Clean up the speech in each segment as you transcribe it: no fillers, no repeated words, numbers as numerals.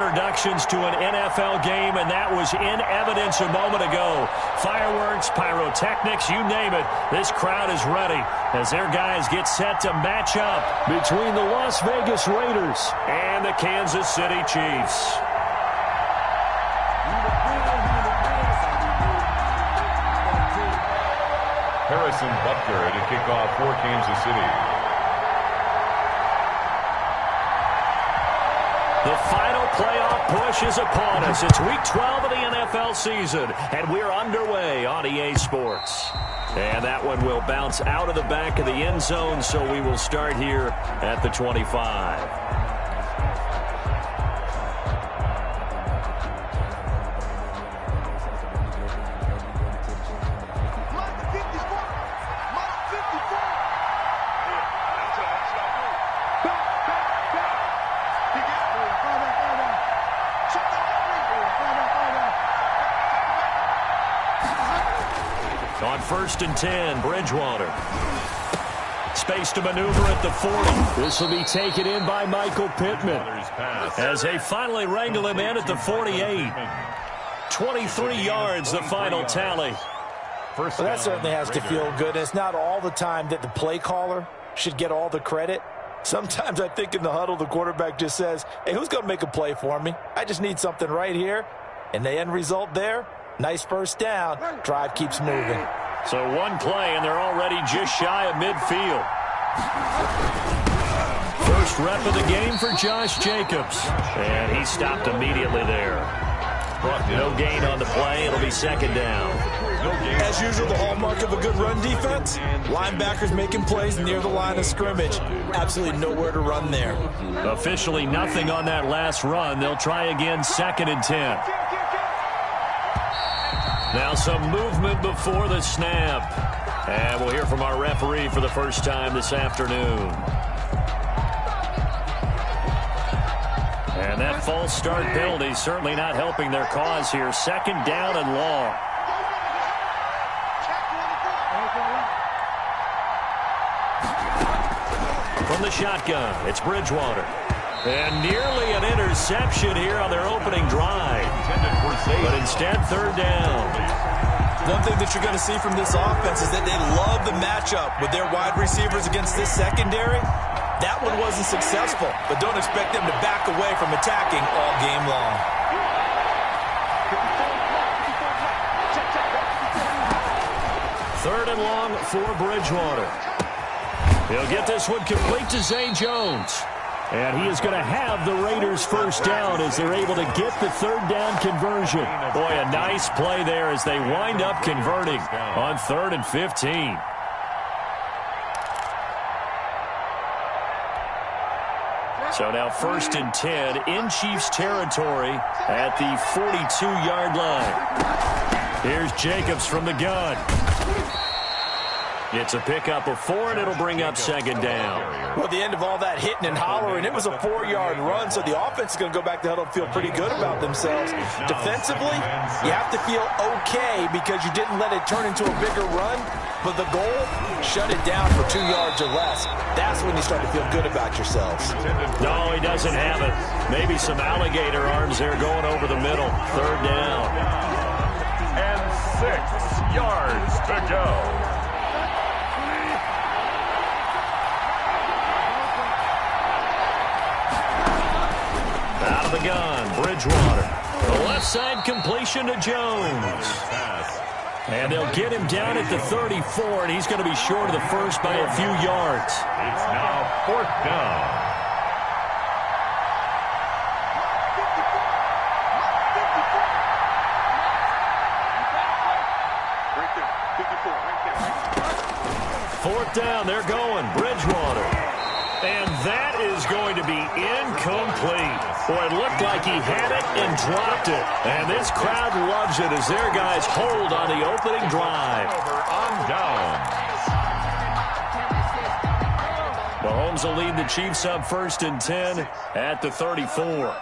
Introductions to an NFL game, and that was in evidence a moment ago. Fireworks, pyrotechnics, you name it. This crowd is ready as their guys get set to match up between the Las Vegas Raiders and the Kansas City Chiefs. Harrison Butker to kick off for Kansas City. The final playoff push is upon us. It's Week 12 of the NFL season, and we're underway on EA Sports. And that one will bounce out of the back of the end zone, so we will start here at the 25. On 1st and 10, Bridgewater. Space to maneuver at the 40. This will be taken in by Michael Pittman as they finally wrangle him in at the 48. 23 yards, the final tally. Well, that certainly has to feel good. It's not all the time that the play caller should get all the credit. Sometimes I think in the huddle, the quarterback just says, hey, who's going to make a play for me? I just need something right here. And the end result there, nice first down. Drive keeps moving. So one play, and they're already just shy of midfield. First rep of the game for Josh Jacobs. And he stopped immediately there. No gain on the play. It'll be second down. As usual, the hallmark of a good run defense, linebackers making plays near the line of scrimmage. Absolutely nowhere to run there. Officially nothing on that last run. They'll try again, 2nd and 10. Now some movement before the snap. And we'll hear from our referee for the first time this afternoon. And that false start penalty certainly not helping their cause here. 2nd down and long. From the shotgun, it's Bridgewater. And nearly an interception here on their opening drive. But instead, 3rd down. One thing that you're going to see from this offense is that they love the matchup with their wide receivers against this secondary. That one wasn't successful, but don't expect them to back away from attacking all game long. Third and long for Bridgewater. He'll get this one complete to Zay Jones. And he is going to have the Raiders first down as they're able to get the 3rd down conversion. Boy, a nice play there as they wind up converting on 3rd and 15. So now 1st and 10 in Chiefs territory at the 42-yard line. Here's Jacobs from the gun. It's a pickup of 4, and it'll bring up 2nd down. Well, at the end of all that hitting and hollering, it was a 4-yard run, so the offense is going to go back to the huddle and feel pretty good about themselves. Defensively, you have to feel okay because you didn't let it turn into a bigger run, but the goal, shut it down for 2 yards or less. That's when you start to feel good about yourselves. No, he doesn't have it. Maybe some alligator arms there going over the middle. 3rd down. And 6 yards to go. Out of the gun, Bridgewater. The left side completion to Jones. And they'll get him down at the 34, and he's going to be short of the first by a few yards. It's now 4th down. Fourth down, they're going. Bridgewater. And that is going to be incomplete. Boy, it looked like he had it and dropped it. And this crowd loves it as their guys hold on the opening drive. On down. Mahomes will lead the Chiefs up 1st and 10 at the 34.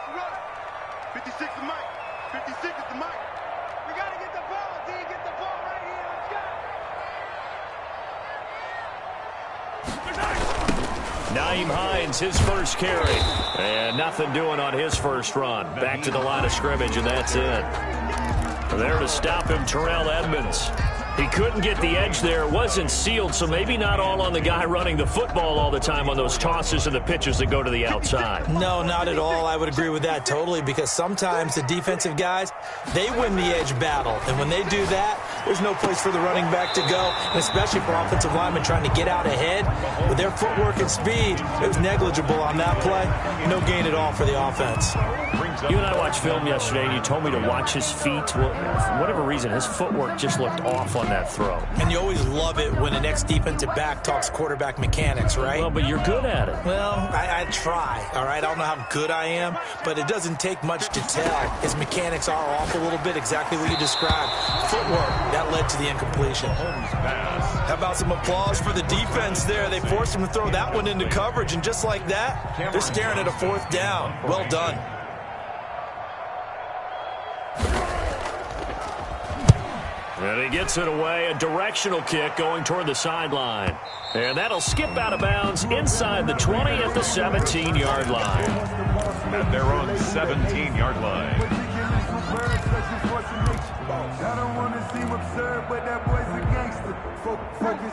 56 to Mike. 56 is the Mike. We got to get the ball, D. Get the ball right here. Let's go. Nyheim Hines, his first carry. And nothing doing on his first run. Back to the line of scrimmage, and that's it. There to stop him, Terrell Edmunds. He couldn't get the edge there. It wasn't sealed, so maybe not all on the guy running the football all the time on those tosses and the pitches that go to the outside. No, not at all. I would agree with that totally, because sometimes the defensive guys, they win the edge battle. And when they do that, there's no place for the running back to go, and especially for offensive linemen trying to get out ahead. With their footwork and speed, it was negligible on that play. No gain at all for the offense. You and I watched film yesterday, and you told me to watch his feet. Well, for whatever reason, his footwork just looked off on that throw. And you always love it when an ex-defensive back talks quarterback mechanics, right? Well, but you're good at it. Well, I try, all right? I don't know how good I am, but it doesn't take much to tell. His mechanics are off a little bit, exactly what you described. Footwork, that led to the incompletion. How about some applause for the defense there? They forced him to throw that one into coverage, and just like that, they're staring at a fourth down. Well done. And he gets it away, a directional kick going toward the sideline. And that'll skip out of bounds inside the 20 at the 17-yard line. At their own 17-yard line.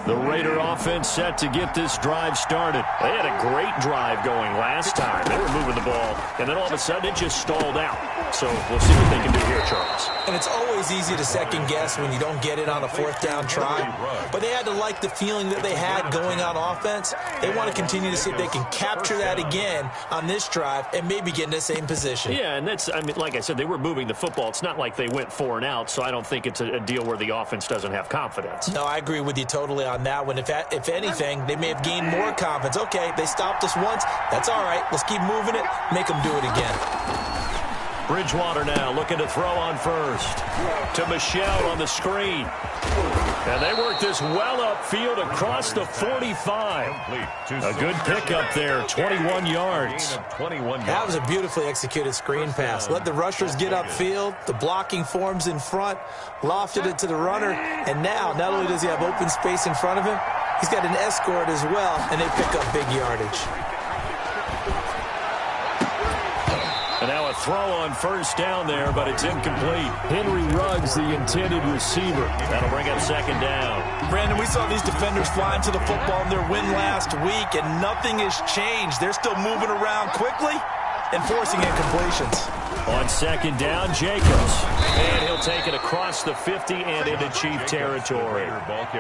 The Raider offense set to get this drive started. They had a great drive going last time. They were moving the ball, and then all of a sudden it just stalled out. So we'll see what they can do here, Charles. And it's always easy to second guess when you don't get it on a fourth down try. But they had to like the feeling that they had going on offense. They want to continue to see if they can capture that again on this drive and maybe get in the same position. Yeah, and that's, I mean, like I said, they were moving the football. It's not like they went 4 and out, so I don't think it's a deal where the offense doesn't have confidence. No, I agree with you totally on that one. If anything, they may have gained more confidence. Okay, they stopped us once. That's all right. Let's keep moving it. Make them do it again. Bridgewater now looking to throw on first. To Michelle on the screen. And they work this well upfield across the 45. A good pickup there, 21 yards. That was a beautifully executed screen pass. Let the rushers get upfield. The blocking forms in front. Lofted it to the runner. And now, not only does he have open space in front of him, he's got an escort as well, and they pick up big yardage. And now a throw on first down there, but it's incomplete. Henry Ruggs, the intended receiver. That'll bring up second down. Brandon, we saw these defenders flying to the football in their win last week, and nothing has changed. They're still moving around quickly and forcing incompletions. On second down, Jacobs. And he'll take it across the 50 and into Chief territory.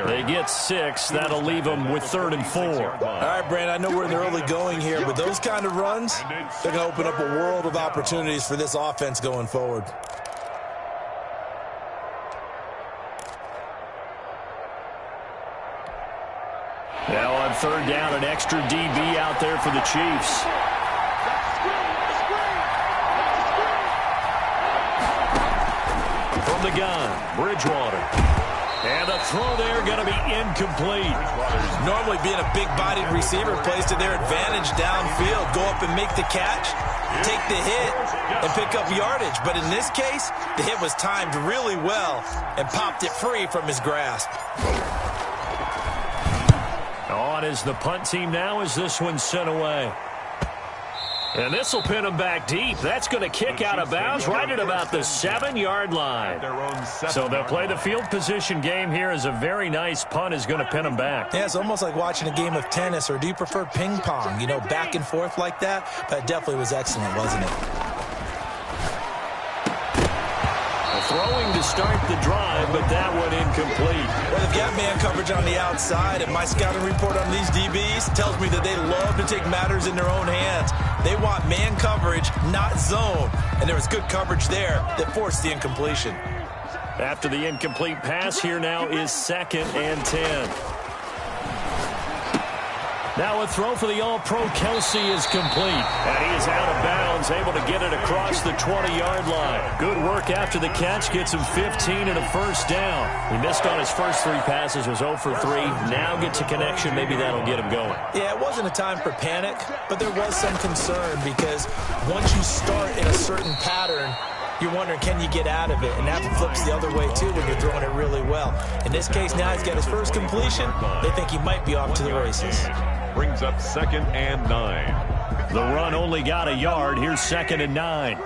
They get 6. That'll leave them with 3rd and 4. All right, Brandon, I know we're in the early going here, but those kind of runs, they're going to open up a world of opportunities for this offense going forward. Now on 3rd down, an extra DB out there for the Chiefs. From the gun, Bridgewater. And the throw there going to be incomplete. Normally being a big-bodied receiver plays to their advantage downfield. Go up and make the catch, take the hit, and pick up yardage. But in this case, the hit was timed really well and popped it free from his grasp. On is the punt team now as this one's sent away. And this will pin them back deep. That's going to kick out of bounds right at about the 7-yard line. So they'll play the field position game here as a very nice punt is going to pin them back. Yeah, it's almost like watching a game of tennis, or do you prefer ping pong? You know, back and forth like that? But it definitely was excellent, wasn't it? Throwing to start the drive, but that one incomplete. Well, they've got man coverage on the outside, and my scouting report on these DBs tells me that they love to take matters in their own hands. They want man coverage, not zone. And there was good coverage there that forced the incompletion. After the incomplete pass, here now is 2nd and 10. Now a throw for the All-Pro Kelsey is complete. And he is out of bounds, able to get it across the 20-yard line. Good work after the catch, gets him 15 and a first down. He missed on his first 3 passes, was 0 for 3. Now gets a connection, maybe that'll get him going. Yeah, it wasn't a time for panic, but there was some concern because once you start in a certain pattern, you're wondering, can you get out of it? And that flips the other way, too, when you're throwing it really well. In this case, now he's got his first completion. They think he might be off to the races. Brings up 2nd and 9. The run only got a yard. Here's 2nd and 9.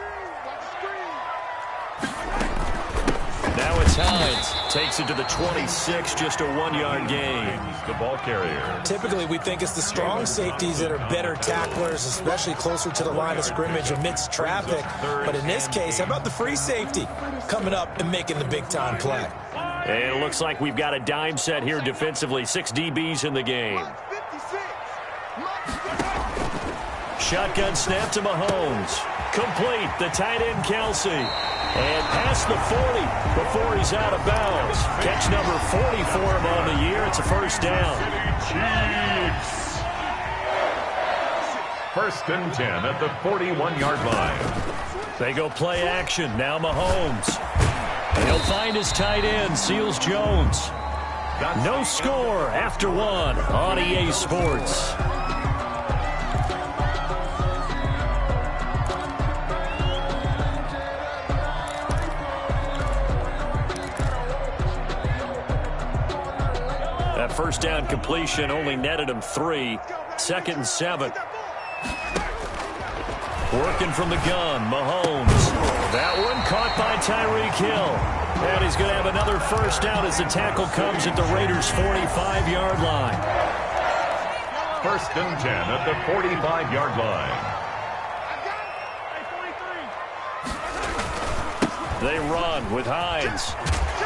Now it's Hines. Takes it to the 26, just a 1-yard gain. The ball carrier. Typically, we think it's the strong safeties that are better tacklers, especially closer to the line of scrimmage amidst traffic. But in this case, how about the free safety coming up and making the big-time play? And it looks like we've got a dime set here defensively. 6 DBs in the game. Shotgun snap to Mahomes. Complete. The tight end, Kelsey. And past the 40 before he's out of bounds. Catch number 40 for him on the year. It's a first down. Chiefs. 1st and 10 at the 41-yard line. They go play action. Now Mahomes. He'll find his tight end, Seals Jones. No score after 1 on EA Sports. That first down completion only netted him 3. 2nd and 7. Working from the gun, Mahomes. That one caught by Tyreek Hill. And he's going to have another first down as the tackle comes at the Raiders' 45-yard line. 1st and 10 at the 45-yard line. They run with Hines.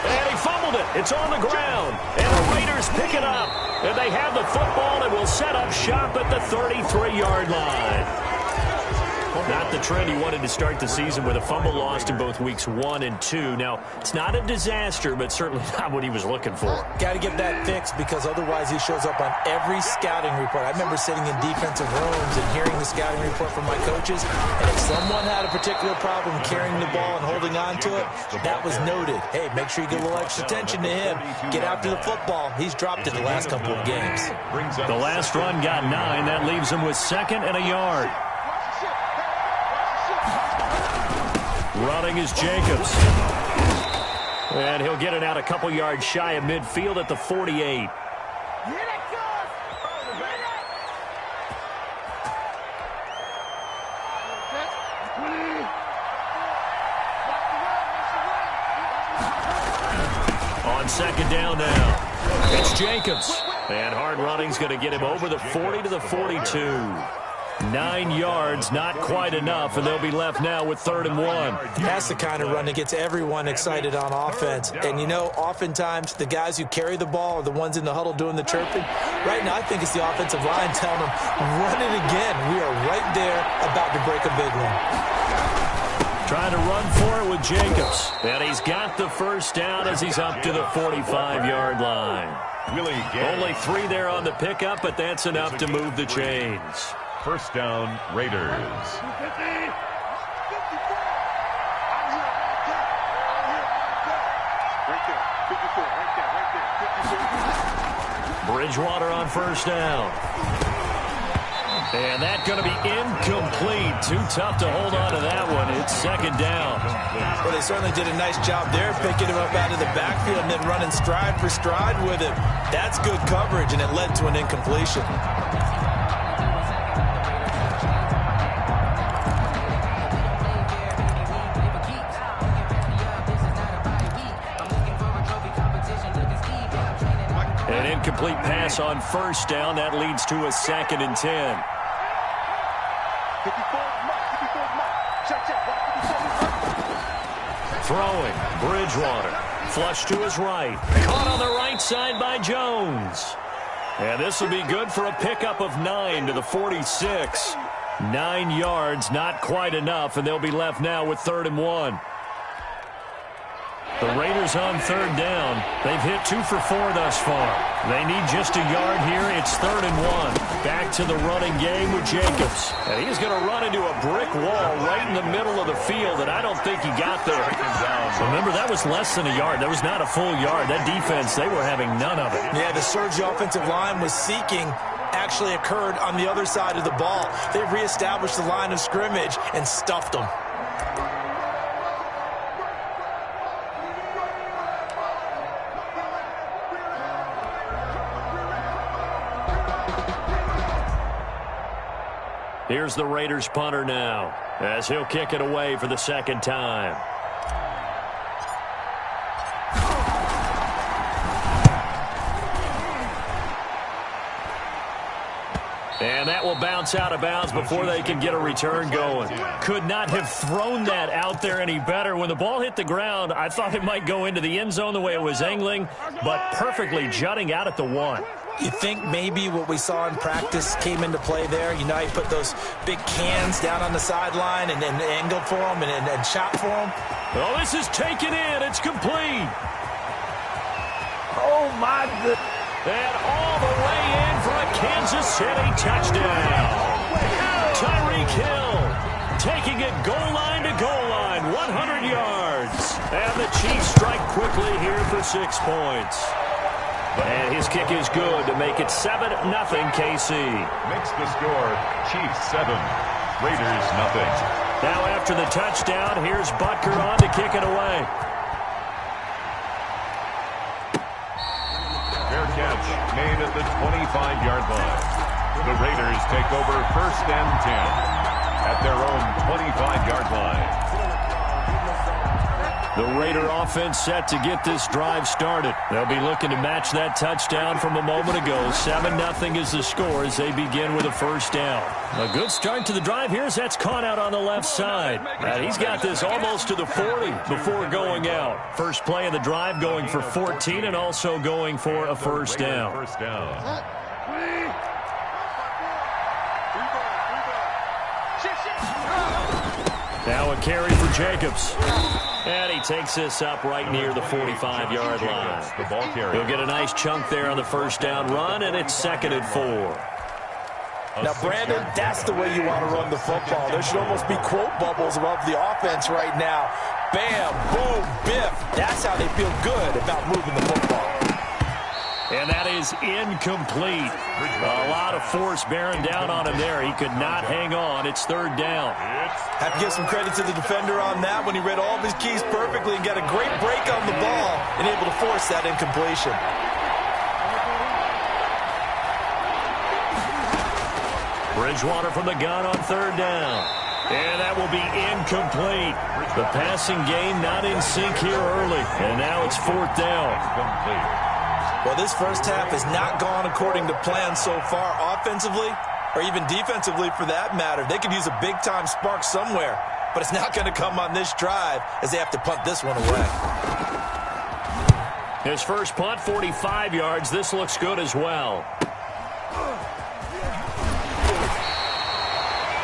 And he fumbled it. It's on the ground. And the Raiders pick it up. And they have the football and will set up shop at the 33-yard line. Not the trend he wanted to start the season with a fumble lost in both weeks 1 and 2. Now, it's not a disaster, but certainly not what he was looking for. Got to get that fixed because otherwise he shows up on every scouting report. I remember sitting in defensive rooms and hearing the scouting report from my coaches, and if someone had a particular problem carrying the ball and holding on to it, that was noted. Hey, make sure you get a little extra attention to him. Get after the football. He's dropped it the last couple of games. The last run got 9. That leaves him with 2nd and a yard. Running is Jacobs. And he'll get it out a couple yards shy of midfield at the 48. On 2nd down now. It's Jacobs. And hard running's going to get him over the 40 to the 42. 9 yards, not quite enough, and they'll be left now with 3rd and 1. That's the kind of run that gets everyone excited on offense. And, you know, oftentimes the guys who carry the ball are the ones in the huddle doing the chirping. Right now, I think it's the offensive line telling them, run it again. We are right there about to break a big one. Trying to run for it with Jacobs. And he's got the first down as he's up to the 45-yard line. Only 3 there on the pickup, but that's enough to move the chains. First down, Raiders. Bridgewater on first down. And that's going to be incomplete. Too tough to hold on to that one. It's 2nd down. Well, they certainly did a nice job there, picking him up out of the backfield and then running stride for stride with him. That's good coverage, and it led to an incompletion. An incomplete pass on first down. That leads to a 2nd and 10. Throwing, Bridgewater. Flush to his right. Caught on the right side by Jones. And this will be good for a pickup of 9 to the 46. 9 yards, not quite enough, and they'll be left now with 3rd and 1. The Raiders on 3rd down. They've hit 2 for 4 thus far. They need just a yard here. It's 3rd and 1. Back to the running game with Jacobs. And he's going to run into a brick wall right in the middle of the field, and I don't think he got there. Remember, that was less than a yard. That was not a full yard. That defense, they were having none of it. Yeah, the surge the offensive line was seeking actually occurred on the other side of the ball. They reestablished the line of scrimmage and stuffed them. Here's the Raiders punter now, as he'll kick it away for the second time. And that will bounce out of bounds before they can get a return going. Could not have thrown that out there any better. When the ball hit the ground, I thought it might go into the end zone the way it was angling, but perfectly jutting out at the 1. You think maybe what we saw in practice came into play there? You know, he put those big cans down on the sideline and then angled for them and shot for them. Oh, this is taken in. It's complete. Oh, my goodness. And all the way in for a Kansas City touchdown. Tyreek Hill taking it goal line to goal line, 100 yards. And the Chiefs strike quickly here for 6 points. And his kick is good to make it 7-0 KC. Makes the score Chiefs 7, Raiders nothing. Now after the touchdown, here's Butker on to kick it away. Fair catch made at the 25-yard line. The Raiders take over 1st and 10 at their own 25-yard line. The Raider offense set to get this drive started. They'll be looking to match that touchdown from a moment ago. 7-0 is the score as they begin with a 1st down. A good start to the drive here as that's caught out on the left side. And he's got this almost to the 40 before going out. First play of the drive going for 14 and also going for a 1st down. First down. Now a carry for Jacobs. And he takes this up right near the 45-yard line. The ball carrier. He'll get a nice chunk there on the 1st down run, and it's 2nd and 4. Now, Brandon, that's the way you want to run the football. There should almost be quote bubbles above the offense right now. Bam, boom, biff. That's how they feel good about moving the football. And that is incomplete. A lot of force bearing down on him there. He could not hang on. It's 3rd down. Have to give some credit to the defender on that when he read all of his keys perfectly and got a great break on the ball and able to force that incompletion. Bridgewater from the gun on 3rd down. And that will be incomplete. The passing game not in sync here early. And now it's 4th down. Well, this first half has not gone according to plan so far offensively or even defensively for that matter. They could use a big-time spark somewhere, but it's not going to come on this drive as they have to punt this one away. His first punt, 45 yards. This looks good as well.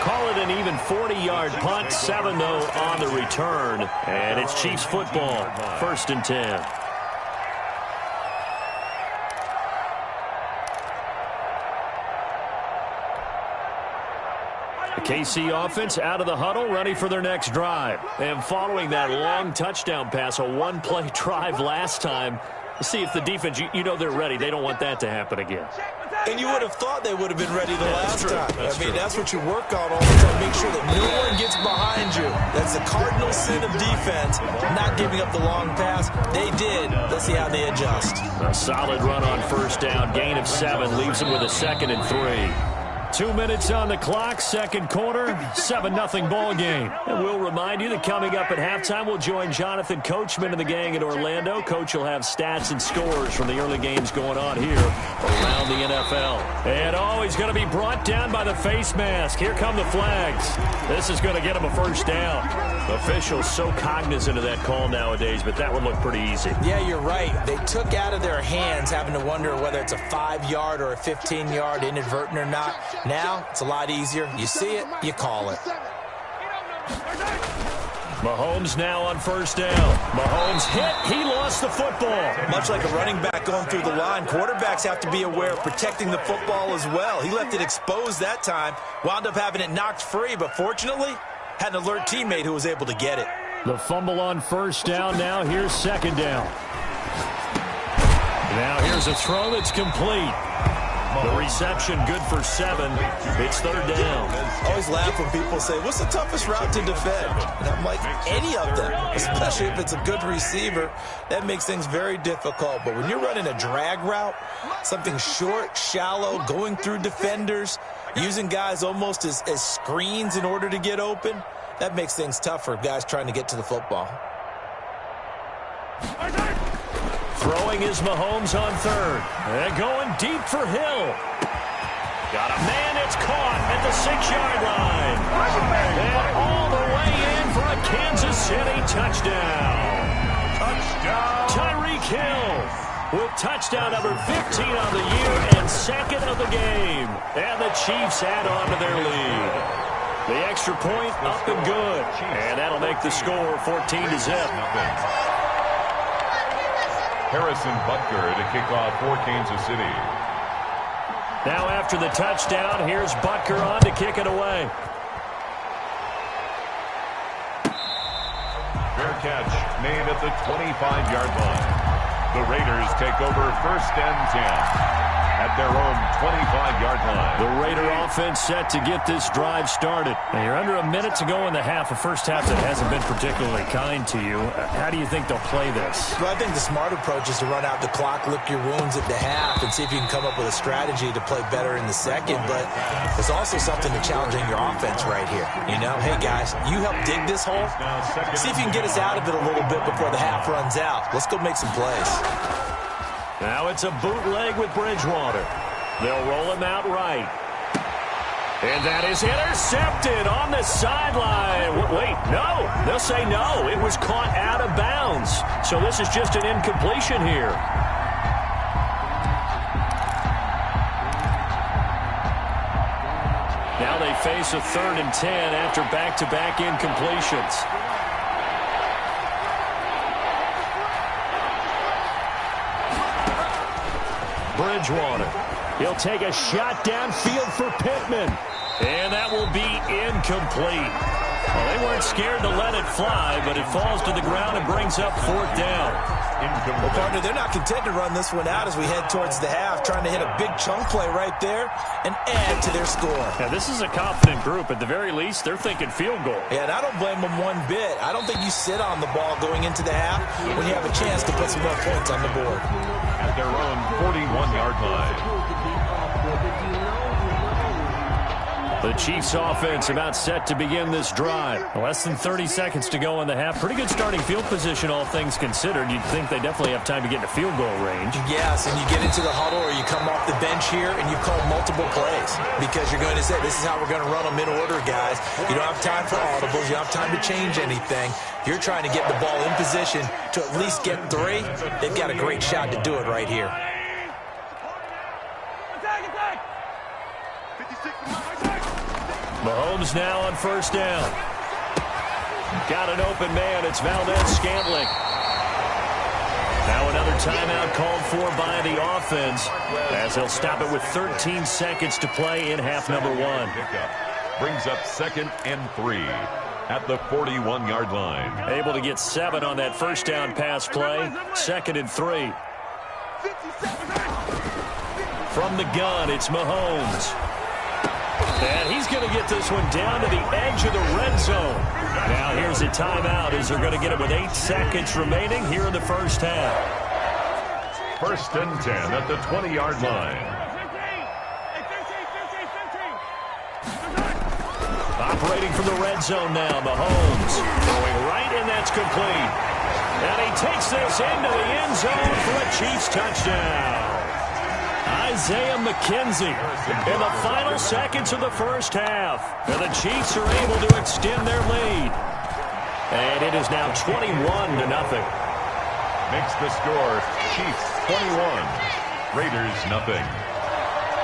Call it an even 40-yard punt, 7-0 on the return. And it's Chiefs football, 1st and 10. The KC offense out of the huddle, ready for their next drive. And following that long touchdown pass, a one-play drive last time, see if the defense, you know they're ready. They don't want that to happen again. And you would have thought they would have been ready the last time. That's what you work on all the time. Make sure that no one gets behind you. That's the cardinal sin of defense, not giving up the long pass. They did. Let's see how they adjust. A solid run on 1st down. Gain of 7 leaves them with a 2nd and 3. 2 minutes on the clock, 2nd quarter, 7-0 ball game. And we'll remind you that coming up at halftime, we'll join Jonathan Coachman and the gang in Orlando. Coach will have stats and scores from the early games going on here around the NFL. And he's going to be brought down by the face mask. Here come the flags. This is going to get him a 1st down. Officials so cognizant of that call nowadays, but that one looked pretty easy. Yeah, you're right. They took out of their hands having to wonder whether it's a 5-yard or a 15-yard inadvertent or not. Now, it's a lot easier. You see it, you call it. Mahomes now on 1st down. Mahomes hit. He lost the football. Much like a running back going through the line, quarterbacks have to be aware of protecting the football as well. He left it exposed that time, wound up having it knocked free, but fortunately, had an alert teammate who was able to get it. The fumble on 1st down. Now here's 2nd down. Now here's a throw that's complete. The reception good for 7. It's 3rd down. I always laugh when people say, what's the toughest route to defend? And I'm like, any of them, especially if it's a good receiver. That makes things very difficult. But when you're running a drag route, something short, shallow, going through defenders, Using guys almost as screens in order to get open, that makes things tough for guys trying to get to the football. Throwing is Mahomes on third. And going deep for Hill. Got a man, it's caught at the 6-yard line. And all the way in for a Kansas City touchdown. Tyreek Hill with touchdown number 15 on the year and second of the game. And the Chiefs add on to their lead. The extra point up and good. And that'll make the score 14-0. Harrison Butker to kick off for Kansas City. Now after the touchdown, here's Butker on to kick it away. Fair catch made at the 25-yard line. The Raiders take over first and 10 at their own 25-yard line. The Raider offense set to get this drive started. Now you're under a minute to go in the half, a first half that hasn't been particularly kind to you. How do you think they'll play this? Well, I think the smart approach is to run out the clock, lick your wounds at the half, and see if you can come up with a strategy to play better in the second. But there's also something to challenging your offense right here. You know, hey, guys, you help dig this hole. See if you can get us out of it a little bit before the half runs out. Let's go make some plays. Now it's a bootleg with Bridgewater. They'll roll him out right. And that is intercepted on the sideline. Wait, no. They'll say no. It was caught out of bounds. So this is just an incompletion here. Now they face a 3rd and 10 after back-to-back incompletions. Bridgewater. He'll take a shot downfield for Pittman. And that will be incomplete. Well, they weren't scared to let it fly, but it falls to the ground and brings up 4th down. Well, partner, they're not content to run this one out as we head towards the half, trying to hit a big chunk play right there and add to their score. Now, this is a confident group. At the very least, they're thinking field goal. Yeah, and I don't blame them one bit. I don't think you sit on the ball going into the half when you have a chance to put some more points on the board. At their own 41-yard line. The Chiefs offense about set to begin this drive. Less than 30 seconds to go in the half. Pretty good starting field position, all things considered. You'd think they definitely have time to get into field goal range. Yes, and you get into the huddle or you come off the bench here and you've called multiple plays because you're going to say, this is how we're going to run them in order, guys. You don't have time for audibles. You don't have time to change anything. You're trying to get the ball in position to at least get 3. They've got a great shot to do it right here. Mahomes now on 1st down. Got an open man. It's Valdez-Scantling. Now another timeout called for by the offense as they'll stop it with 13 seconds to play in half number 1. Brings up 2nd and 3 at the 41-yard line. Able to get 7 on that 1st down pass play. 2nd and 3. From the gun, it's Mahomes. And he's going to get this one down to the edge of the red zone. Now here's a timeout as they're going to get it with 8 seconds remaining here in the first half. 1st and 10 at the 20-yard line. Operating from the red zone now, Mahomes. Going right, and that's complete. And he takes this into the end zone for a Chiefs touchdown. Isaiah McKenzie in the final seconds of the first half. And the Chiefs are able to extend their lead. And it is now 21-0. Makes the score Chiefs 21, Raiders nothing.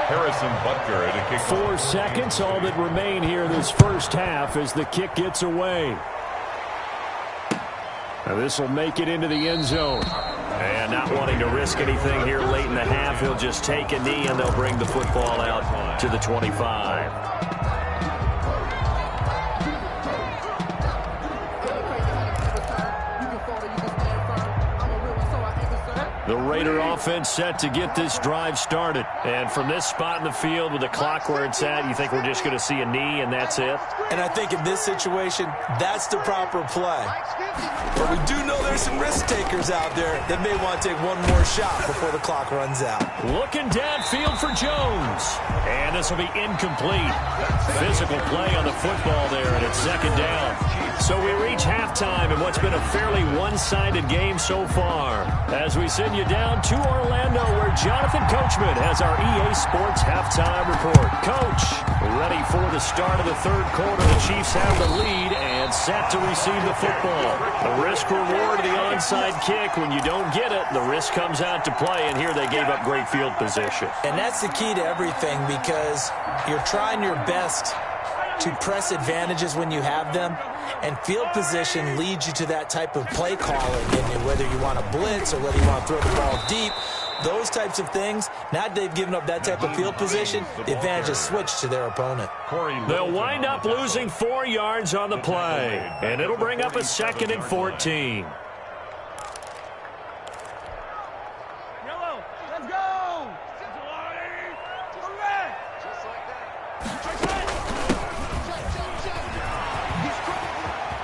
Harrison Butker to kick. 4 seconds, all that remain here this first half as the kick gets away. Now this will make it into the end zone. And not wanting to risk anything here late in the half, he'll just take a knee and they'll bring the football out to the 25. The Raider offense set to get this drive started. And from this spot in the field with the clock where it's at, you think we're just going to see a knee and that's it? And I think in this situation, that's the proper play. But we do know there's some risk takers out there that may want to take one more shot before the clock runs out. Looking downfield for Jones. And this will be incomplete. Physical play on the football there, and it's second down. So we reach halftime in what's been a fairly one-sided game so far. As we send you down to Orlando, where Jonathan Coachman has our EA Sports halftime report. Coach, ready for the start of the third quarter. The Chiefs have the lead and set to receive the football. The risk-reward of the onside kick. When you don't get it, the risk comes out to play, and here they gave up great field position. And that's the key to everything, because you're trying your best to press advantages when you have them, and field position leads you to that type of play calling. And whether you want to blitz or whether you want to throw the ball deep, those types of things, now that they've given up that type of field position, the advantage is switched to their opponent. They'll wind up losing 4 yards on the play, and it'll bring up a 2nd and 14.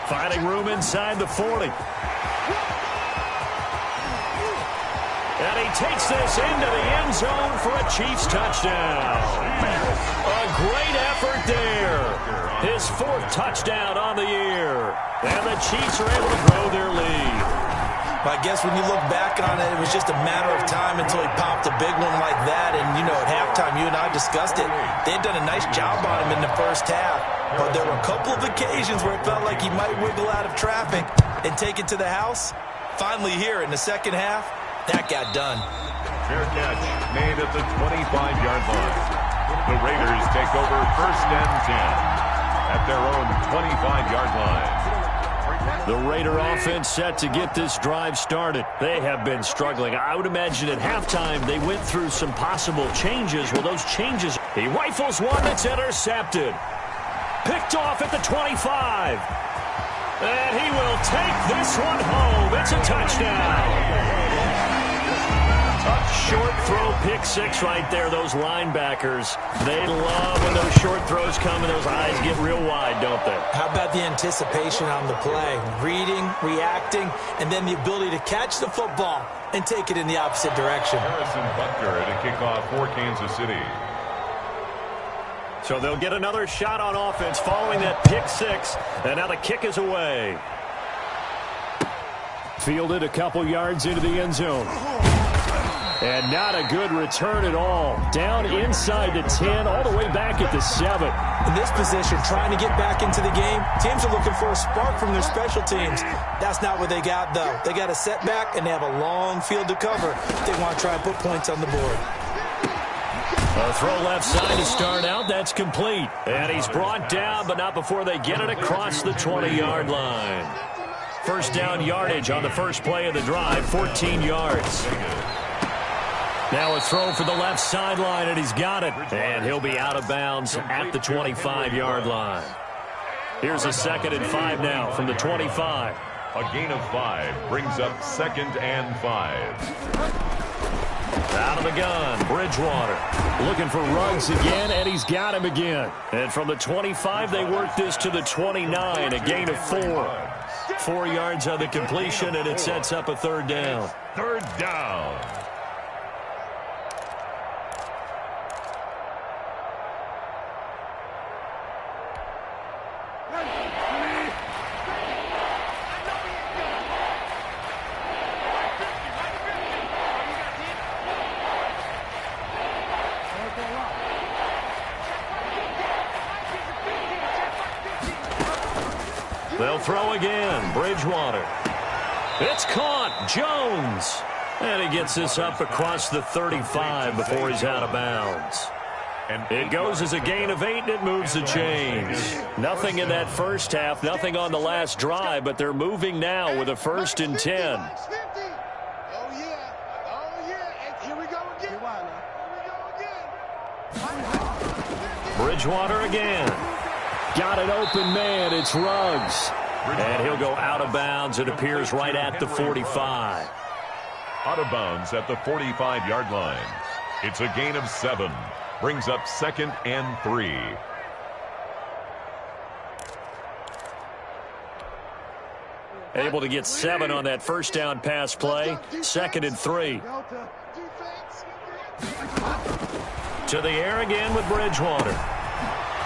Finding room inside the 40. And he takes this into the end zone for a Chiefs touchdown. A great effort there. His 4th touchdown on the year. And the Chiefs are able to grow their lead. I guess when you look back on it, it was just a matter of time until he popped a big one like that. And, you know, at halftime, you and I discussed it. They had done a nice job on him in the first half. But there were a couple of occasions where it felt like he might wiggle out of traffic and take it to the house. Finally here in the second half, that got done. Fair catch made at the 25-yard line. The Raiders take over 1st and 10 at their own 25-yard line. The Raider offense set to get this drive started. They have been struggling. I would imagine at halftime they went through some possible changes. Well, those changes, he rifles one that's intercepted. Picked off at the 25. And he will take this one home. It's a touchdown. Short throw, pick 6 right there. Those linebackers, they love when those short throws come and those eyes get real wide, don't they? How about the anticipation on the play? Reading, reacting, and then the ability to catch the football and take it in the opposite direction. Harrison Butker at a kickoff for Kansas City. So they'll get another shot on offense following that pick 6, and now the kick is away. Fielded a couple yards into the end zone. And not a good return at all. Down inside the 10, all the way back at the 7. In this position, trying to get back into the game, teams are looking for a spark from their special teams. That's not what they got, though. They got a setback, and they have a long field to cover. They want to try and put points on the board. A throw left side to start out. That's complete. And he's brought down, but not before they get it across the 20-yard line. First down yardage on the first play of the drive, 14 yards. Now a throw for the left sideline, and he's got it. And he'll be out of bounds at the 25-yard line. Here's a 2nd and 5 now from the 25. A gain of 5 brings up 2nd and 5. Out of the gun, Bridgewater. Looking for Ruggs again, and he's got him again. And from the 25, they work this to the 29, a gain of 4. 4 yards on the completion, and it sets up a 3rd down. 3rd down. They'll throw again. Bridgewater. It's caught. Jones. And he gets this up across the 35 before he's out of bounds. And it goes as a gain of 8, and it moves the chains. Nothing in that first half, nothing on the last drive, but they're moving now with a 1st and 10. Bridgewater again. Got an open man. It's Ruggs. And he'll go out of bounds. It appears right at the 45. Out of bounds at the 45-yard line. It's a gain of 7. Brings up 2nd and 3. Able to get 7 on that first down pass play. 2nd and 3. To the air again with Bridgewater.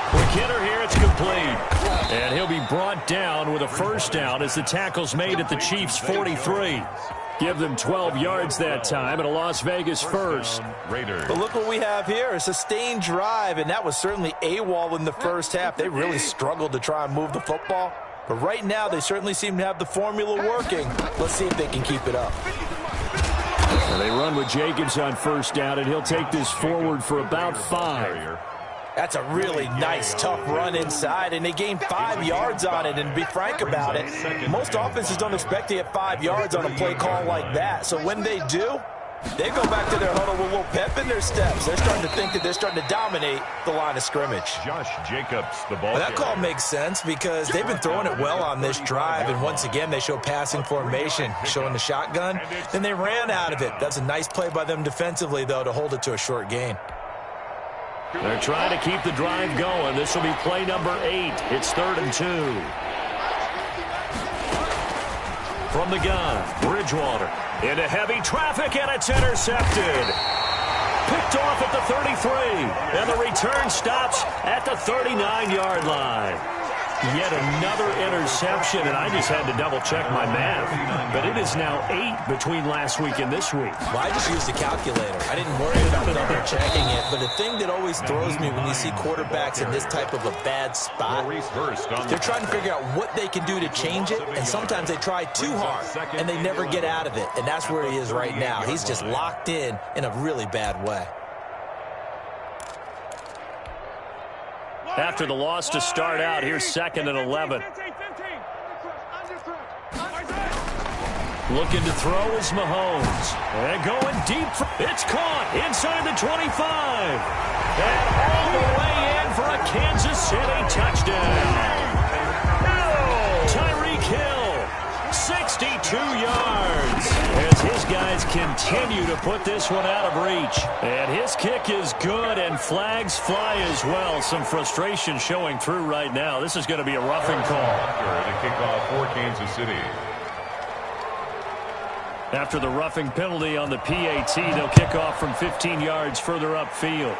Quick hitter here, it's complete. And he'll be brought down with a first down as the tackle's made at the Chiefs' 43. Give them 12 yards that time and a Las Vegas first. Raiders. But look what we have here, a sustained drive, and that was certainly AWOL in the first half. They really struggled to try and move the football. But right now, they certainly seem to have the formula working. Let's see if they can keep it up. And they run with Jacobs on first down, and he'll take this forward for about 5. That's a really nice, tough run inside, and they gained 5 yards on it. And to be frank about it, most offenses don't expect to get 5 yards on a play call like that. So when they do, they go back to their huddle with a little pep in their steps. They're starting to think that they're starting to dominate the line of scrimmage. Josh Jacobs, the ball. Well, that call makes sense because they've been throwing it well on this drive, and once again, they show passing formation, showing the shotgun, and they ran out of it. That's a nice play by them defensively, though, to hold it to a short gain. They're trying to keep the drive going. This will be play number 8. It's 3rd and 2. From the gun, Bridgewater. Into heavy traffic, and it's intercepted. Picked off at the 33. And the return stops at the 39-yard line. Yet another interception, and I just had to double-check my math. But it is now 8 between last week and this week. Well, I just used a calculator. I didn't worry about double-checking it. But the thing that always throws me when you see quarterbacks in this type of a bad spot, they're trying to figure out what they can do to change it, and sometimes they try too hard, and they never get out of it. And that's where he is right now. He's just locked in a really bad way. After the loss to start out, here's 2nd and 11. Looking to throw is Mahomes. And going deep. It's caught inside the 25. And all the way in for a Kansas City touchdown. Tyreek Hill, 62 yards. As his guys continue to put this one out of reach. And his kick is good, and flags fly as well. Some frustration showing through right now. This is going to be a roughing call. The kickoff for Kansas City. After the roughing penalty on the PAT, they'll kick off from 15 yards further upfield.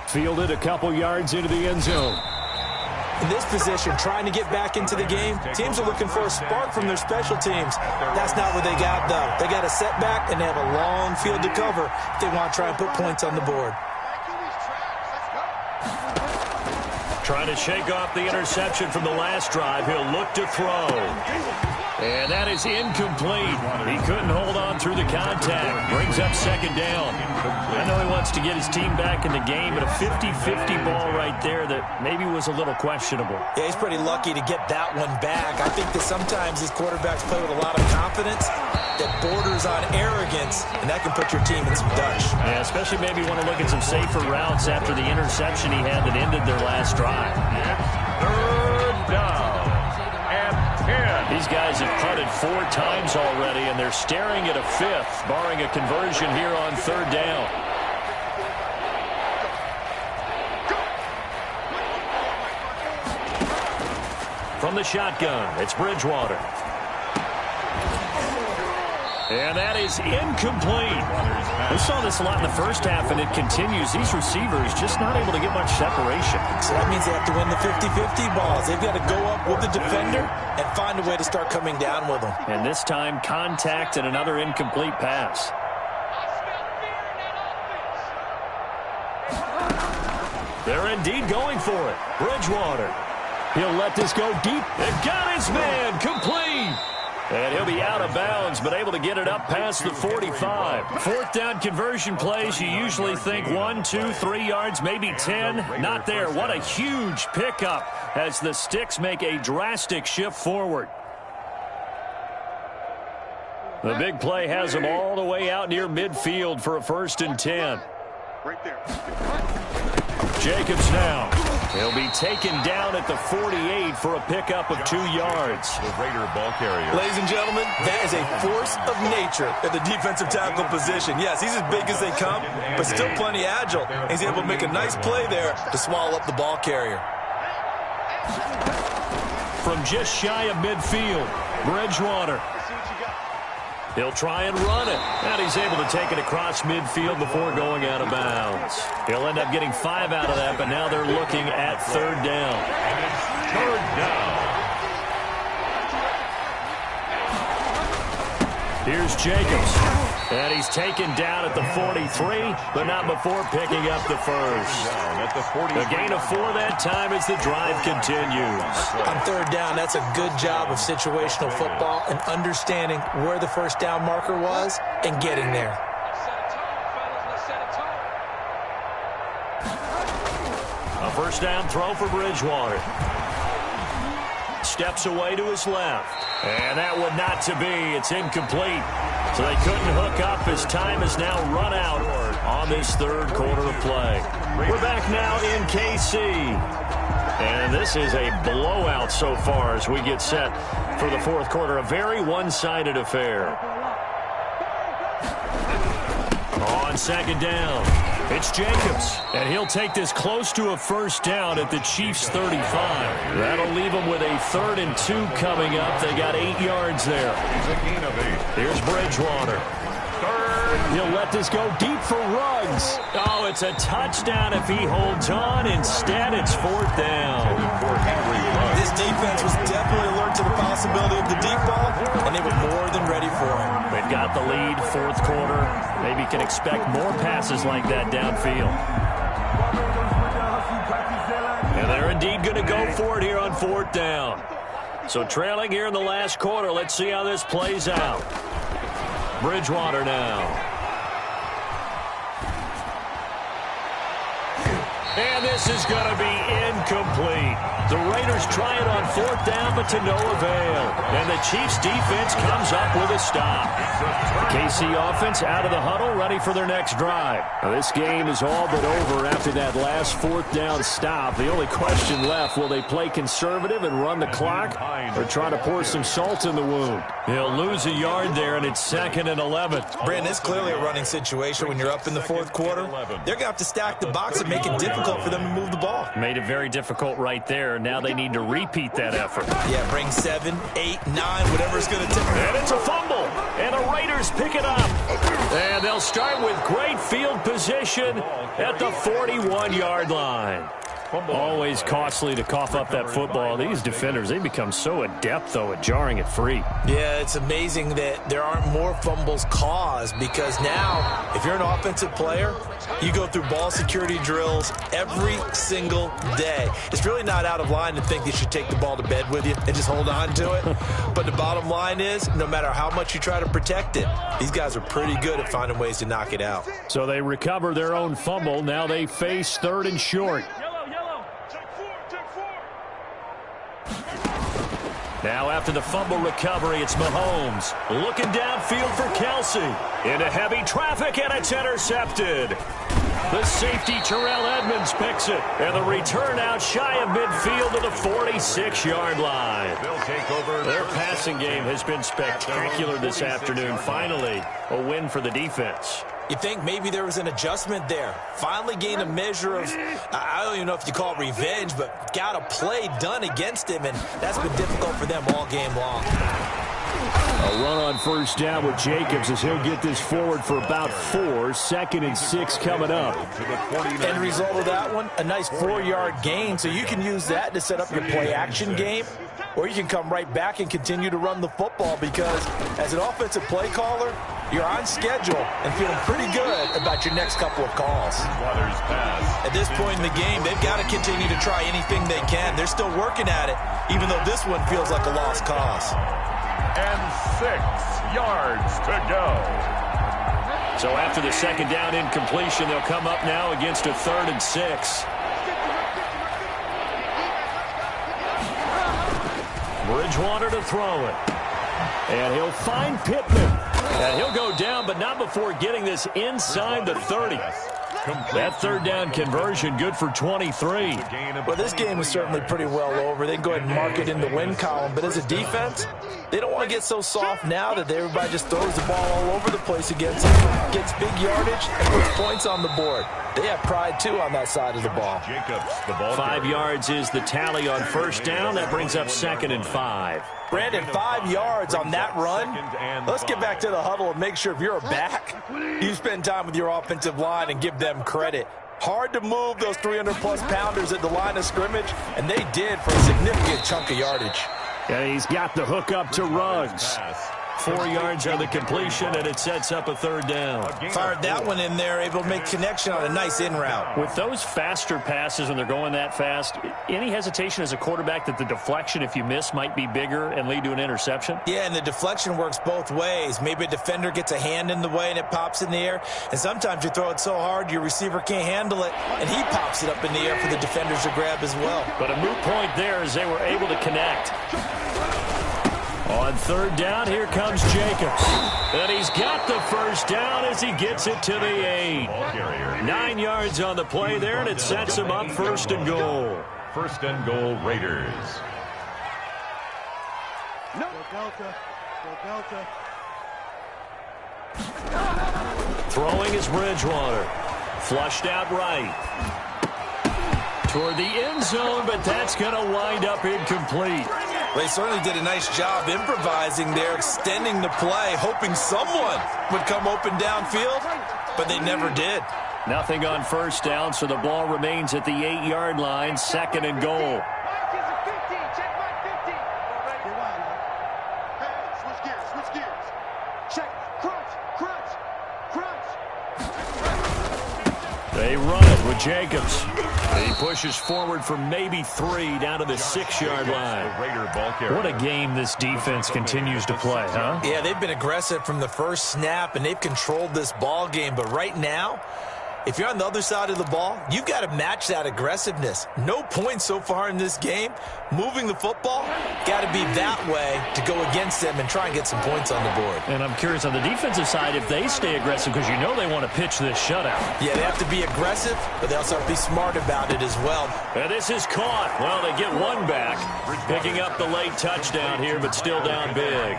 Fielded a couple yards into the end zone. In this position, trying to get back into the game, teams are looking for a spark from their special teams. That's not what they got, though. They got a setback, and they have a long field to cover if they want to try and put points on the board. Trying to shake off the interception from the last drive. He'll look to throw. And that is incomplete. He couldn't hold on through the contact. Brings up 2nd down. I know he wants to get his team back in the game, but a 50-50 ball right there that maybe was a little questionable. Yeah, he's pretty lucky to get that one back. I think that sometimes these quarterbacks play with a lot of confidence that borders on arrogance, and that can put your team in some dutch. Yeah, especially maybe want to look at some safer routes after the interception he had that ended their last drive. 3rd down. These guys have punted 4 times already, and they're staring at a 5th, barring a conversion here on 3rd down. From the shotgun, it's Bridgewater. And that is incomplete. We saw this a lot in the first half, and it continues. These receivers just not able to get much separation. So that means they have to win the 50-50 balls. They've got to go up with the defender and find a way to start coming down with them. And this time, contact and another incomplete pass. They're indeed going for it. Bridgewater. He'll let this go deep. And got his man. Complete. And he'll be out of bounds, but able to get it up past the 45. 4th down conversion plays, you usually think 1, 2, 3 yards, maybe 10. Not there. What a huge pickup as the Sticks make a drastic shift forward. The big play has them all the way out near midfield for a 1st and 10. Right there. Jacobs now. He'll be taken down at the 48 for a pickup of 2 yards. The Raider ball carrier. Ladies and gentlemen, that is a force of nature at the defensive tackle position. Yes, he's as big as they come, but still plenty agile. He's able to make a nice play there to swallow up the ball carrier. From just shy of midfield, Bridgewater. He'll try and run it. And he's able to take it across midfield before going out of bounds. He'll end up getting 5 out of that, but now they're looking at 3rd down. And it's 3rd down. Here's Jacobs. And he's taken down at the 43, but not before picking up the first. A gain of 4 that time as the drive continues. On 3rd down, that's a good job of situational football and understanding where the first down marker was and getting there. A first down throw for Bridgewater. Steps away to his left. And that one not to be. It's incomplete. So they couldn't hook up as time has now run out on this 3rd quarter of play. We're back now in KC. And this is a blowout so far as we get set for the 4th quarter. A very one-sided affair. On 2nd down, it's Jacobs. And he'll take this close to a first down at the Chiefs' 35. That'll leave them with a 3rd and 2 coming up. They got 8 yards there. Here's Bridgewater. He'll let this go deep for Ruggs. Oh, it's a touchdown if he holds on. Instead, it's 4th down. This defense was definitely alert to the possibility of the deep ball, and they were more than ready for it. They've got the lead, 4th quarter. Maybe can expect more passes like that downfield. And they're indeed going to go for it here on 4th down. So trailing here in the last quarter. Let's see how this plays out. Bridgewater now. And this is going to be incomplete. The Raiders try it on 4th down, but to no avail. And the Chiefs defense comes up with a stop. The KC offense out of the huddle, ready for their next drive. Now, this game is all but over after that last 4th down stop. The only question left, will they play conservative and run the clock or try to pour some salt in the wound? He'll lose a yard there, and it's 2nd and 11. Brandon, it's clearly a running situation when you're up in the 4th quarter. They're going to have to stack the box and make it difficult for them to move the ball. Made it very difficult right there. Now they need to repeat that effort. Yeah, bring 7, 8, 9, whatever it's going to take. And it's a fumble. And the Raiders pick it up. And they'll start with great field position at the 41-yard line. Always costly to cough up that football. These defenders, they become so adept, though, at jarring it free. Yeah, it's amazing that there aren't more fumbles caused because now, if you're an offensive player, you go through ball security drills every single day. It's really not out of line to think you should take the ball to bed with you and just hold on to it. But the bottom line is, no matter how much you try to protect it, these guys are pretty good at finding ways to knock it out. So they recover their own fumble. Now they face 3rd and short. Now after the fumble recovery, it's Mahomes. Looking downfield for Kelsey. Into heavy traffic, and it's intercepted. The safety, Terrell Edmonds, picks it. And the return out shy of midfield to the 46-yard line. Their passing game has been spectacular this afternoon. Finally, a win for the defense. You think maybe there was an adjustment there. Finally gained a measure of, I don't even know if you call it revenge, but got a play done against him, and that's been difficult for them all game long. A run on first down with Jacobs as he'll get this forward for about 4. 2nd and 6 coming up. End result of that one, a nice 4-yard gain, so you can use that to set up your play-action game, or you can come right back and continue to run the football because as an offensive play caller, you're on schedule and feeling pretty good about your next couple of calls. At this point in the game, they've got to continue to try anything they can. They're still working at it, even though this one feels like a lost cause. And 6 yards to go. So after the 2nd down incompletion, they'll come up now against a 3rd and 6. Bridgewater to throw it. And he'll find Pittman. And he'll go down, but not before getting this inside the 30. That third down conversion good for 23. Well, this game is certainly pretty well over. They can go ahead and mark it in the win column. But as a defense, they don't want to get so soft now that everybody just throws the ball all over the place against them, gets big yardage, and puts points on the board. They have pride, too, on that side of the ball. 5 yards is the tally on first down. That brings up 2nd and 5. Brandon, 5 yards on that run. Let's get back to the huddle and make sure if you're a back, you spend time with your offensive line and give them credit. Hard to move those 300-plus pounders at the line of scrimmage, and they did for a significant chunk of yardage. And he's got the hook up to Ruggs. 4 yards on the completion, and it sets up a third down. Fired that one in there, able to make connection on a nice in route. With those faster passes, when they're going that fast, any hesitation as a quarterback that the deflection, if you miss, might be bigger and lead to an interception? Yeah, and the deflection works both ways. Maybe a defender gets a hand in the way and it pops in the air, and sometimes you throw it so hard your receiver can't handle it, and he pops it up in the air for the defenders to grab as well. But a moot point there as they were able to connect. On third down, here comes Jacobs. And he's got the first down as he gets it to the 8. 9 yards on the play there, and it sets him up 1st and goal. 1st and goal, Raiders. No. Delta. Throwing is Bridgewater. Flushed out right. Toward the end zone, but that's going to wind up incomplete. They certainly did a nice job improvising there, extending the play, hoping someone would come open downfield, but they never did. Nothing on first down, so the ball remains at the 8-yard line, 2nd and goal. They run it with Jacobs. He pushes forward for maybe 3 down to the 6-yard line. What a game this defense continues to play, huh? Yeah, they've been aggressive from the first snap, and they've controlled this ball game. But right now, if you're on the other side of the ball, you've got to match that aggressiveness. No points so far in this game. Moving the football, got to be that way to go against them and try and get some points on the board. And I'm curious on the defensive side if they stay aggressive, because you know they want to pitch this shutout. Yeah, they have to be aggressive, but they also have to be smart about it as well. And this is caught. Well, they get one back, picking up the late touchdown here, but still down big.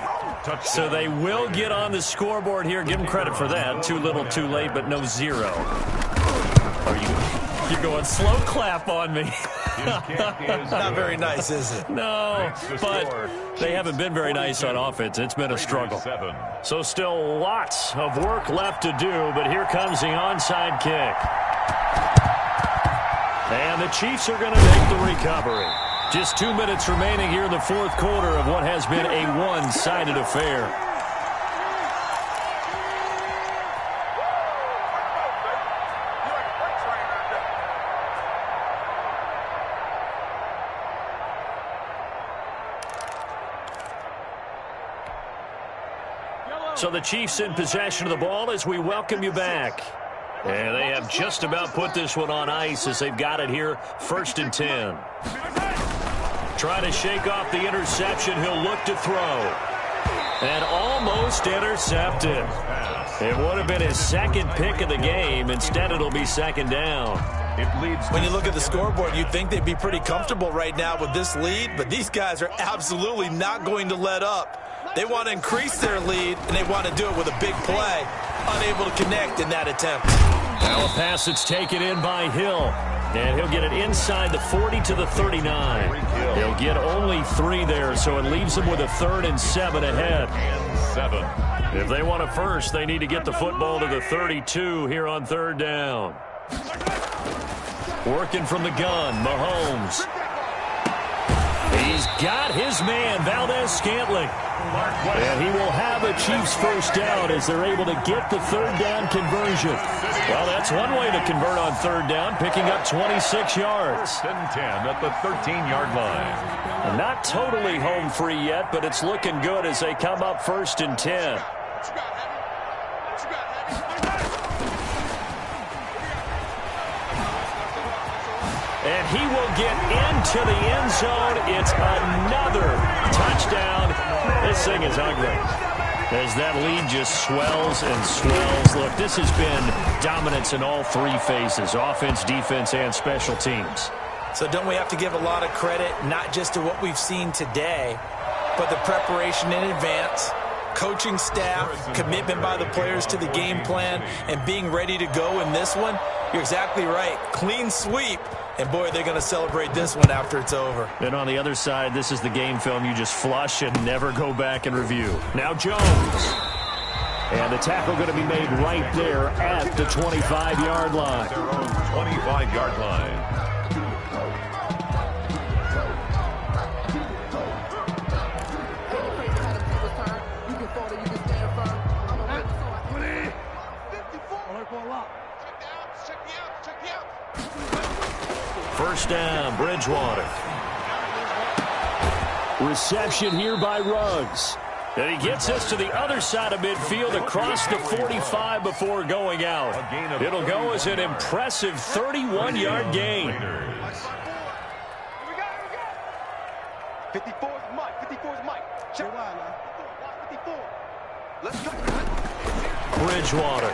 So they will get on the scoreboard here. Give them credit for that. Too little, too late, but no 0. You're going slow clap on me. Not very nice, is it? No, but they haven't been very nice on offense. It's been a struggle. So still lots of work left to do, but here comes the onside kick. And the Chiefs are going to make the recovery. Just 2 minutes remaining here in the 4th quarter of what has been a one-sided affair. So the Chiefs in possession of the ball as we welcome you back. And they have just about put this one on ice as they've got it here, 1st and 10. Trying to shake off the interception. He'll look to throw. And almost intercepted. It would have been his 2nd pick of the game. Instead, it'll be 2nd down. When you look at the scoreboard, you'd think they'd be pretty comfortable right now with this lead, but these guys are absolutely not going to let up. They want to increase their lead, and they want to do it with a big play. Unable to connect in that attempt. Now a pass that's taken in by Hill. And he'll get it inside the 40 to the 39. He'll get only 3 there, so it leaves them with a 3rd and 7 ahead. If they want a first, they need to get the football to the 32 here on 3rd down. Working from the gun, Mahomes. He's got his man, Valdez-Scantling. And he will have a Chiefs first down as they're able to get the 3rd down conversion. Well, that's one way to convert on 3rd down, picking up 26 yards. 1st and 10 at the 13-yard line. Not totally home free yet, but it's looking good as they come up 1st and 10. And he will get into the end zone. It's another touchdown. This thing is ugly. as that lead just swells and swells. Look, this has been dominance in all three phases, offense, defense, and special teams. So don't we have to give a lot of credit, not just to what we've seen today, but the preparation in advance, coaching staff, commitment by the players to the game plan, and being ready to go in this one? You're exactly right. Clean sweep. And, boy, they're going to celebrate this one after it's over. And on the other side, this is the game film you just flush and never go back and review. Now Jones. And the tackle going to be made right there at the 25-yard line. Their own 25-yard line. First down, Bridgewater. Reception here by Ruggs. And he gets us to the other side of midfield across the 45 before going out. It'll go as an impressive 31-yard gain. 54 is Mike. 54 is Mike. Check wide now. 54. Let's go. Bridgewater.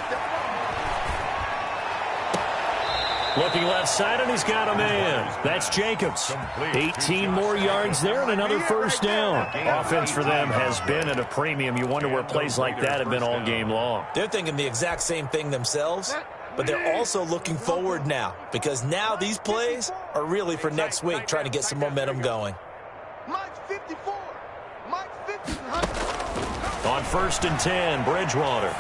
Looking left side, and he's got a man. That's Jacobs. 18 more yards there and another first down. Offense for them has been at a premium. You wonder where plays like that have been all game long. They're thinking the exact same thing themselves, but they're also looking forward now, because now these plays are really for next week, trying to get some momentum going. Mike's 54. Mike's 50. On first and 10, Bridgewater.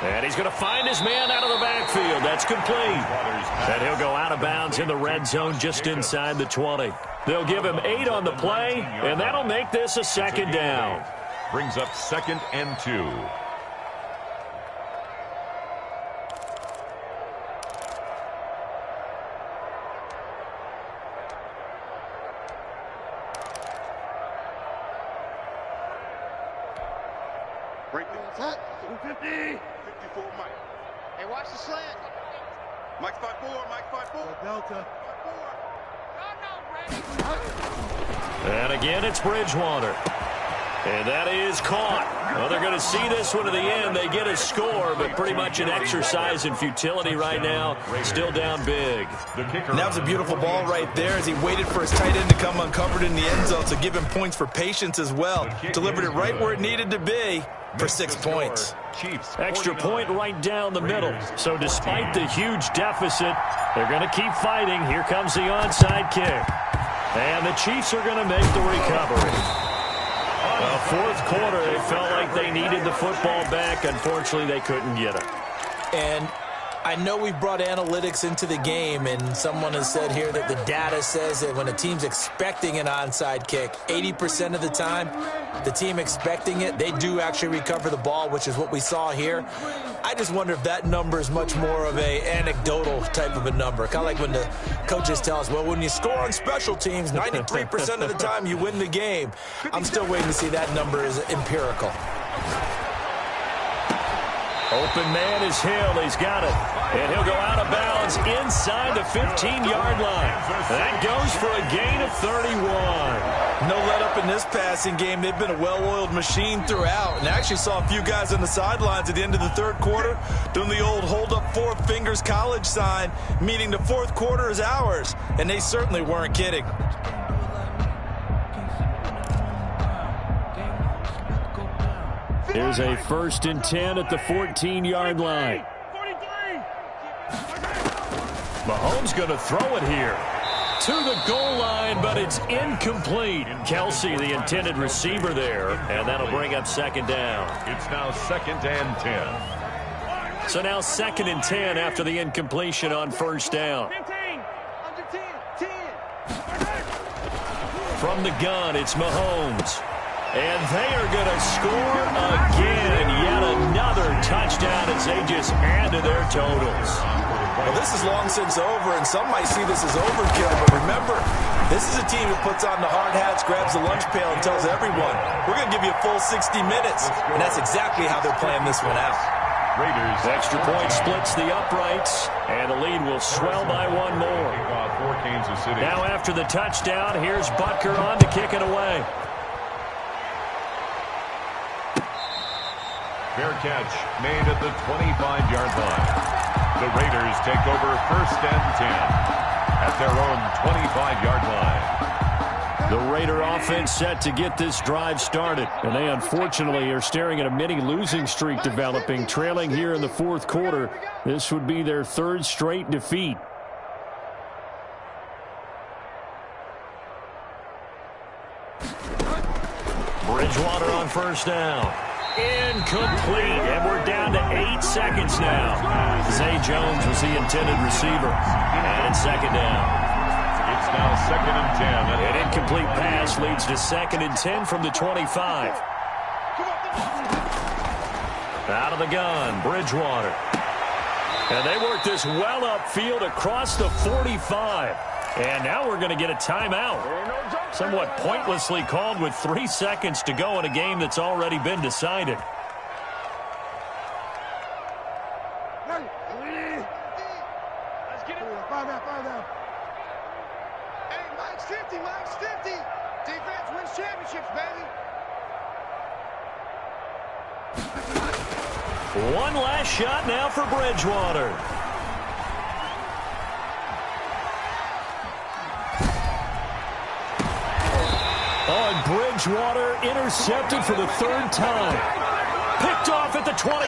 And he's going to find his man out of the backfield. That's complete. And he'll go out of bounds in the red zone just inside the 20. They'll give him 8 on the play, and that'll make this a second down. Brings up 2nd and 2. Break the attack. 250. 54 Mike. Hey, watch the slant. Mike's 5'4". Mike's 5'4". Delta. 5'4". And again, it's Bridgewater. And that is caught. Well, they're going to see this one to the end. They get a score, but pretty much an exercise in futility right now. Still down big. And that was a beautiful ball right there as he waited for his tight end to come uncovered in the end zone, so give him points for patience as well. Delivered it right where it needed to be for 6 points. Extra point right down the middle. So despite the huge deficit, they're going to keep fighting. Here comes the onside kick. And the Chiefs are going to make the recovery. Fourth quarter, they felt like they needed the football back. Unfortunately, they couldn't get it. And I know we've brought analytics into the game, and someone has said here that the data says that when a team's expecting an onside kick, 80% of the time, the team expecting it, they do actually recover the ball, which is what we saw here. I just wonder if that number is much more of a anecdotal type of a number. Kind of like when the coaches tell us, well, when you score on special teams, 93% of the time you win the game. I'm still waiting to see that number is empirical. Open man is Hill. He's got it. And he'll go out of bounds inside the 15-yard line. That goes for a gain of 31. No let up in this passing game. They've been a well-oiled machine throughout. And I actually saw a few guys on the sidelines at the end of the third quarter doing the old hold up 4 fingers college sign, meaning the fourth quarter is ours. And they certainly weren't kidding. Here's a 1st and 10 at the 14-yard line. Mahomes going to throw it here to the goal line, but it's incomplete. Kelsey, the intended receiver there, and that'll bring up 2nd down. It's now 2nd and 10. So now 2nd and 10 after the incompletion on 1st down. From the gun, it's Mahomes. And they are going to score again. Yet another touchdown as they just add to their totals. Well, this is long since over, and some might see this as overkill. But remember, this is a team that puts on the hard hats, grabs the lunch pail, and tells everyone, we're going to give you a full 60 minutes. And that's exactly how they're playing this one out. Raiders. Extra point splits the uprights, and the lead will swell by 1 more. For Kansas City. Now after the touchdown, here's Butker on to kick it away. Fair catch made at the 25-yard line. The Raiders take over 1st and 10 at their own 25-yard line. The Raider offense set to get this drive started. And they unfortunately are staring at a mini losing streak developing, trailing here in the 4th quarter. This would be their 3rd straight defeat. Bridgewater on 1st down. Incomplete, and we're down to 8 seconds now. Zay Jones was the intended receiver. And it's 2nd down. It's now 2nd and 10. An incomplete pass leads to 2nd and 10 from the 25. Out of the gun, Bridgewater. And they work this well upfield across the 45. And now we're going to get a timeout. Somewhat pointlessly called with 3 seconds to go in a game that's already been decided. Let's get it. Fire down. Hey, Mike's 50. Defense wins championships, baby. One last shot now for Bridgewater. Bridgewater intercepted for the 3rd time. Picked off at the 20.